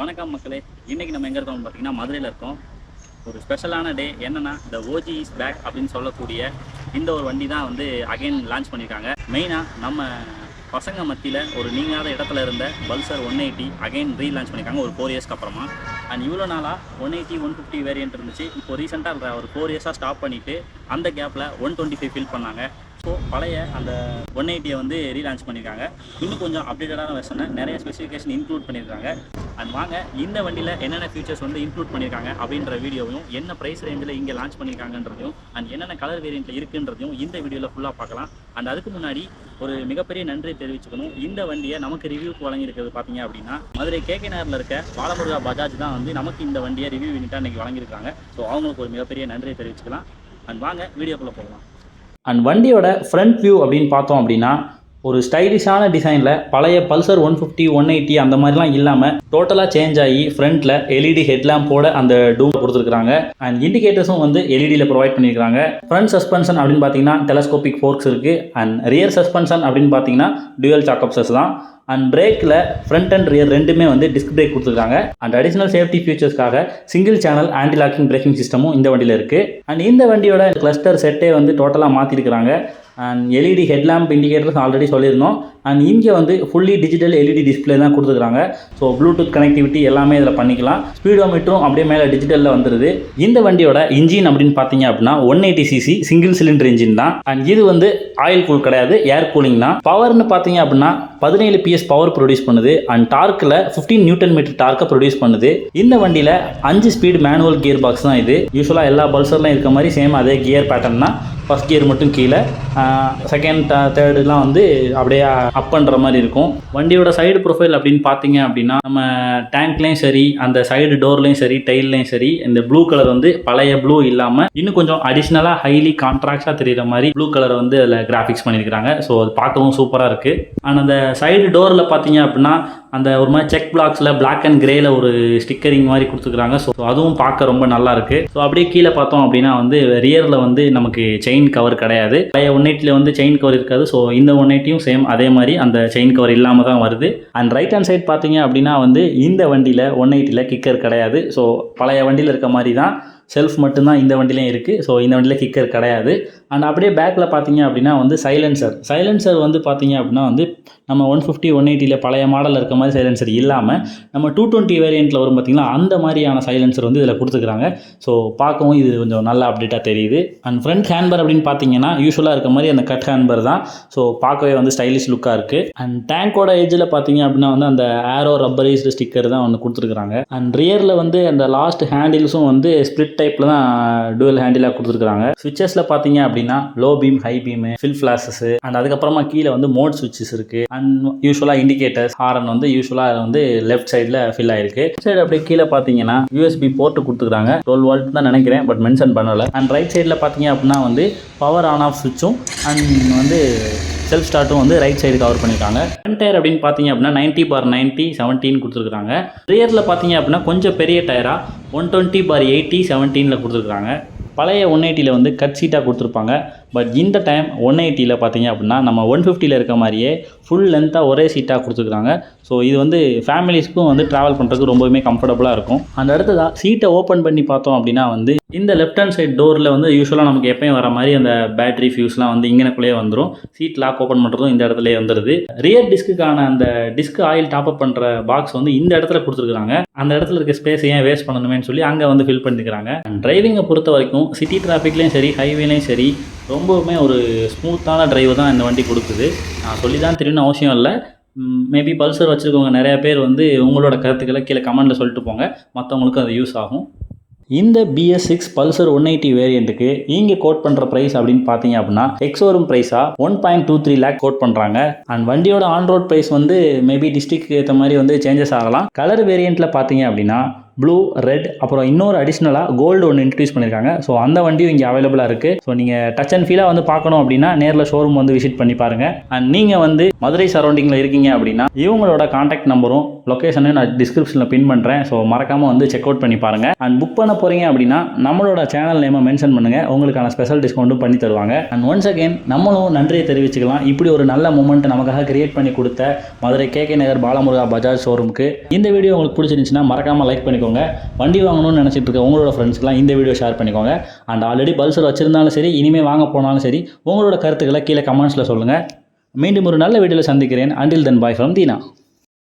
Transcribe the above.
வணக்கம் மக்களே. இன்றைக்கி நம்ம எங்கே இருக்கோம்னு பார்த்தீங்கன்னா மதுரையில் இருக்கோம். ஒரு ஸ்பெஷலான டே என்னென்னா த ஓஜி இஸ் பேக் அப்படின்னு சொல்லக்கூடிய இந்த ஒரு வண்டி தான் வந்து அகைன் லான்ச் பண்ணியிருக்காங்க. மெயினாக நம்ம பசங்க மத்தியில் ஒரு நீங்காத இடத்துல இருந்த பல்சர் 180 அகைன் ரீலான்ச் பண்ணியிருக்காங்க ஒரு 4 இயர்ஸ்க்கு அப்புறமா. அண்ட் இவ்வளோ நாளாக 180 150 வேரியன்ட் இருந்துச்சு. இப்போ ரீசெண்டாக ஒரு 4 இயர்ஸாக ஸ்டாப் பண்ணிவிட்டு அந்த கேப்பில் 125 ஃபில் பண்ணாங்க. ஸோ பழைய அந்த 180 வந்து ரீலான்ச் பண்ணியிருக்காங்க. இன்னும் கொஞ்சம் அப்டேட்டடான வெர்ஷனை நிறைய ஸ்பெசிஃபிகேஷன் இன்க்ளூட் பண்ணியிருக்காங்க. அண்ட் வாங்க இந்த வண்டியில் என்னென்ன ஃபீச்சர்ஸ் வந்து இன்க்ளூட் பண்ணியிருக்காங்க அப்படின்ற வீடியோவையும், என்ன ப்ரைஸ் ரேஞ்சில் இங்கே லான்ச் பண்ணியிருக்காங்கன்றதையும், அண்ட் என்னென்ன கலர் வேரியண்ட்டில் இருக்குன்றதையும் இந்த வீடியோவில் ஃபுல்லாக பார்க்கலாம். அண்ட் அதுக்கு முன்னாடி ஒரு மிகப்பெரிய நன்றி தெரிவிச்சுக்கணும். இந்த வண்டியை நமக்கு ரிவ்யூக்கு வழங்கியிருக்கிறது பார்த்தீங்க அப்படின்னா மதுரை கேகே நகரில் இருக்க பாலமுருகா பஜாஜ் தான் வந்து நமக்கு இந்த வண்டியை ரிவ்யூ யூனிட்டாக இன்றைக்கி வழங்கியிருக்காங்க. ஸோ அவங்களுக்கு ஒரு மிகப்பெரிய நன்றியை தெரிவிச்சுக்கலாம். அண்ட் வாங்க வீடியோக்குள்ளே போகலாம். அண்ட் வண்டியோட ஃப்ரண்ட் வியூ அப்படின்னு பார்த்தோம் அப்படின்னா ஒரு ஸ்டைலிஷான டிசைனில் பழைய பல்சர் 150 180 அந்த மாதிரிலாம் இல்லாமல் டோட்டலாக சேஞ்ச் ஆகி ஃப்ரண்ட்டில் எல்இடி ஹெட்லாம்போட அந்த டூம் கொடுத்துருக்காங்க. அண்ட் இண்டிகேட்டர்ஸும் வந்து எல்இடியில் ப்ரொவைட் பண்ணியிருக்காங்க. ஃப்ரண்ட் சஸ்பென்ஷன் அப்படின்னு பார்த்தீங்கன்னா டெலஸ்கோபிக் ஃபோர்க்ஸ் இருக்குது. அண்ட் ரியர் சஸ்பென்ஷன் அப்படின்னு பார்த்தீங்கன்னா டுவல் சாக்கப்சஸ் தான். அண்ட் பிரேக்கில் ஃப்ரண்ட் அண்ட் ரியர் ரெண்டுமே வந்து டிஸ்க் பிரேக் கொடுத்துருக்காங்க. அண்ட் அடிஷனல் சேஃப்டி ஃபீச்சர்ஸ்க்காக single channel anti locking braking சிஸ்டமும் இந்த வண்டியில் இருக்குது. அண்ட் இந்த வண்டியோட கிளஸ்டர் செட்டே வந்து டோட்டலாக மாற்றிருக்கிறாங்க. And LED headlamp indicators already சொல்லியிருந்தோம். அண்ட் இங்கே வந்து ஃபுல்லி டிஜிட்டல் எல்இடி டிஸ்பிளே தான் கொடுத்துருக்காங்க. ஸோ ப்ளூடூத் கனெக்டிவிட்டி எல்லாமே இதில் பண்ணிக்கலாம். ஸ்பீடோமீட்டரும் அப்படியே மேலே டிஜிட்டலில் வந்துடுது. இந்த வண்டியோட இன்ஜின் அப்படின்னு பார்த்தீங்க அப்படின்னா 180cc சிங்கிள் சிலிண்டர் இன்ஜின் தான். அண்ட் இது வந்து ஆயில் கூல் கிடையாது, ஏர் கூலிங் தான். பவர்னு பார்த்தீங்க அப்படின்னா 17 PS பவர் ப்ரொடியூஸ் பண்ணுது. அண்ட் டார்க்கில் 15 Nm டார்க்கை ப்ரொடியூஸ் பண்ணுது. இந்த வண்டியில் 5 ஸ்பீட் மேனுவல் கியர் பாக்ஸ் தான் இது. யூஸ்வலாக எல்லா பல்சர்லாம் இருக்க மாதிரி சேம் அதே கியர் பேட்டர்ன் தான். ஃபஸ்ட் கியர் மட்டும் கீழே, செகண்ட் தேர்டுலாம் வந்து அப்படியே அப் பண்ணுற மாதிரி இருக்கும். வண்டியோட சைடு ப்ரொஃபைல் அப்படின்னு பார்த்தீங்க அப்படின்னா நம்ம டேங்க்லேயும் சரி, அந்த சைடு டோர்லேயும் சரி, டைல்லையும் சரி, இந்த ப்ளூ கலர் வந்து பழைய ப்ளூ இல்லாமல் இன்னும் கொஞ்சம் அடிஷ்னலாக ஹைலி கான்ட்ராக்டாக தெரிகிற மாதிரி ப்ளூ கலரை வந்து அதில் கிராஃபிக்ஸ் பண்ணியிருக்கிறாங்க. ஸோ அது பார்க்கவும் சூப்பராக இருக்குது. அண்ட் அந்த சைடு டோரில் பார்த்தீங்க அப்படின்னா அந்த ஒரு மாதிரி செக் பிளாக்ஸில் பிளாக் அண்ட் கிரேயில் ஒரு ஸ்டிக்கரிங் மாதிரி கொடுத்துருக்காங்க. ஸோ அதுவும் பார்க்க ரொம்ப நல்லா இருக்குது. ஸோ அப்படியே கீழே பார்த்தோம் அப்படின்னா வந்து ரியரில் வந்து நமக்கு செயின் கவர் கிடையாது. பழைய 180 வந்து செயின் கவர் இருக்காது. ஸோ இந்த 180யும் சேம் அதே மாதிரி அந்த செயின் கவர் இல்லாமல் தான் வருது. அண்ட் ரைட் ஹேண்ட் சைட் பார்த்தீங்க அப்படின்னா வந்து இந்த வண்டியில் 180ல் கிக்கர் கிடையாது. ஸோ பழைய வண்டியில் இருக்க மாதிரி தான் செல்ஃப் மட்டும்தான் இந்த வண்டிலையும் இருக்குது. ஸோ இந்த வண்டியில் கிக்கர் கிடையாது. அண்ட் அப்படியே பேக்கில் பார்த்தீங்க அப்படின்னா வந்து சைலன்சர் வந்து பார்த்தீங்க அப்படின்னா வந்து நம்ம 150 180ல் பழைய மாடலில் இருக்க மாதிரி சைலன்சர் இல்லாமல் நம்ம 220 வேரியண்ட்டில் வரும் பார்த்திங்களா, அந்த மாதிரியான சைலன்சர் வந்து இதில் கொடுத்துருக்காங்க. ஸோ பார்க்கவும் இது கொஞ்சம் நல்ல அப்டேட்டாக தெரியுது. அண்ட் ஃப்ரண்ட் ஹேண்ட்பர் அப்படின்னு பார்த்தீங்கன்னா யூஸ்வலாக இருக்க மாதிரி அந்த கட் ஹேண்ட்பர் தான். ஸோ பார்க்கவே வந்து ஸ்டைலிஷ் லுக்காக இருக்குது. அண்ட் டேங்கோட எஜ்ஜில் பார்த்தீங்க அப்படின்னா வந்து அந்த ஏரோ ரப்பரைஸ்டு ஸ்டிக்கர் தான் ஒன்று கொடுத்துருக்காங்க. அண்ட் ரியரில் வந்து அந்த லாஸ்ட் ஹேண்டில்ஸும் வந்து ஸ்பிளிட் டைப்பில் தான் டுவல் ஹேண்டிலாக கொடுத்துருக்காங்க. ஸ்விட்சஸில் பார்த்தீங்க அப்படின்னா low beam, high beam, fill flashes, and அதுக்கப்புறமா கீழே வந்து மோட் ஸ்விட்சஸ் இருக்குது. அண்ட் யூஸ்வலாக இண்டிகேட்டர்ஸ், ஹாரன் வந்து யூஸ்வலாக வந்து லெஃப்ட் சைடில் ஃபில் ஆயிருக்கு. சைடு அப்படியே கீழே பார்த்தீங்கன்னா USB போர்ட் கொடுத்துருக்காங்க. 12 volt தான் நினைக்கிறேன், பட் மென்ஷன் பண்ணலை. அண்ட் ரைட் சைடில் பார்த்தீங்க அப்படின்னா வந்து பவர் ஆன் ஆஃப் சுவிட்சும் அண்ட் வந்து செல்ஃப் ஸ்டார்ட்டும் வந்து ரைட் சைடு கவர் பண்ணியிருக்காங்க. ஃப்ரண்ட் டயர் அப்படின்னு பார்த்தீங்க அப்படின்னா 90/90 17 கொடுத்துருக்காங்க. ரியரில் பார்த்தீங்க அப்படின்னா கொஞ்சம் பெரிய டயராக 120/80 17 கொடுத்துருக்காங்க. பழைய 180ல் வந்து கட் சீட்டாக கொடுத்துருப்பாங்க. பட் இந்த டைம் 180ல் பார்த்தீங்க அப்படின்னா நம்ம 150ல் இருக்க மாதிரியே ஃபுல் லென்த்தாக ஒரே சீட்டாக கொடுத்துருக்காங்க. ஸோ இது வந்து ஃபேமிலிஸ்க்கும் வந்து ட்ராவல் பண்ணுறதுக்கு ரொம்பவுமே கம்ஃபர்டபுளாக இருக்கும். அந்த அடுத்ததாக சீட்டை ஓப்பன் பண்ணி பார்த்தோம் அப்படின்னா வந்து இந்த லெஃப்ட் ஹேண்ட் சைட் டோரில் வந்து யூஸ்வலாக நமக்கு எப்பயும் வர மாதிரி அந்த பேட்டரி ஃபியூஸ்லாம் வந்து இங்கனக்குள்ளேயே வந்துடும். சீட் லாக் ஓப்பன் பண்ணுறதும் இந்த இடத்துலேயே வந்துடுது. ரியர் டிஸ்க்குக்கான அந்த டிஸ்க் ஆயில் டாப்அப் பண்ணுற பாக்ஸ் வந்து இந்த இடத்துல கொடுத்துருக்காங்க. அந்த இடத்துல இருக்க ஸ்பேஸ் ஏன் வேஸ்ட் பண்ணணுமேனு சொல்லி அங்கே வந்து ஃபில் பண்ணிக்கிறாங்க. டிரைவிங்கை பொறுத்த வரைக்கும் சிட்டி டிராஃபிக்லேயும் சரி, ஹைவேலையும் சரி, ரொம்பவுமே ஒரு ஸ்மூத்தான டிரைவ் தான் இந்த வண்டி கொடுக்குது. நான் சொல்லி தான் தெரியும்னு அவசியம் இல்லை. மேபி பல்சர் வச்சுருக்கவங்க நிறைய பேர் வந்து உங்களோட கருத்துக்களை கீழே கமெண்டில் சொல்லிட்டு போங்க, மற்றவங்களுக்கும் அது யூஸ் ஆகும். இந்த BS6 பல்சர் 180 வேரியண்ட்டுக்கு இங்கே கோட் பண்ணுற ப்ரைஸ் அப்படின்னு பார்த்தீங்க அப்படின்னா எக்ஸோரூம் ப்ரைஸாக 1.23 lakh கோட் பண்ணுறாங்க. அண்ட் வண்டியோட ஆன் ரோட் ப்ரைஸ் வந்து மேபி டிஸ்ட்ரிக்ட் ஏற்ற மாதிரி வந்து சேஞ்சஸ் ஆகலாம். கலர் வேரியண்ட்டில் பார்த்தீங்க அப்படின்னா ப்ளூ, ரெட், அப்புறம் இன்னொரு அடிஷ்னலாக கோல்டு ஒன்று இன்ட்ரடியூஸ் பண்ணியிருக்காங்க. ஸோ அந்த வண்டியும் இங்கே அவைலபிளாக இருக்குது. ஸோ நீங்கள் டச் அண்ட் ஃபீலாக வந்து பார்க்கணும் அப்படின்னா நேரில் ஷோரூம் வந்து விசிட் பண்ணி பாருங்கள். அண்ட் நீங்கள் வந்து மதுரை சரௌண்டிங்கில் இருக்கீங்க அப்படின்னா இவங்களோட கான்டாக்ட் நம்பரும் லொக்கேஷனையும் நான் டிஸ்கிரிப்ஷனில் பின் பண்ணுறேன். ஸோ மறக்காமல் வந்து செக் அவுட் பண்ணி பாருங்கள். அண்ட் புக் பண்ண போகிறீங்க அப்படின்னா நம்மளோட சேனல் நேமை மென்ஷன் பண்ணுங்கள், உங்களுக்கான ஸ்பெஷல் டிஸ்கவுண்ட்டும் பண்ணி தருவாங்க. அண்ட் ஒன்ஸ் அகெயின் நம்மளும் நன்றியை தெரிவிச்சுக்கலாம். இப்படி ஒரு நல்ல மூமெண்ட் நமக்காக கிரியேட் பண்ணி கொடுத்த மதுரை கேகே நகர் பாலமுருகா பஜாஜ் ஷோரூமுக்கு இந்த வீடியோ உங்களுக்கு பிடிச்சிருந்துச்சுன்னா மறக்காமல் லைக் பண்ணிக்கோங்க. வண்டி வாங்கணும்னு நினச்சிட்டு இருக்க உங்களோட ஃப்ரெண்ட்ஸ்க்குலாம் இந்த வீடியோ ஷேர் பண்ணிக்கோங்க. அண்ட் ஆல்ரெடி பல்சர் வச்சிருந்தாலும் சரி, இனிமேல் வாங்க போனாலும் சரி, உங்களோட கருத்துக்களை கீழே கமெண்ட்ஸில் சொல்லுங்கள். மீண்டும் ஒரு நல்ல வீடியோவில் சந்திக்கிறேன். Until then bye from Dheena.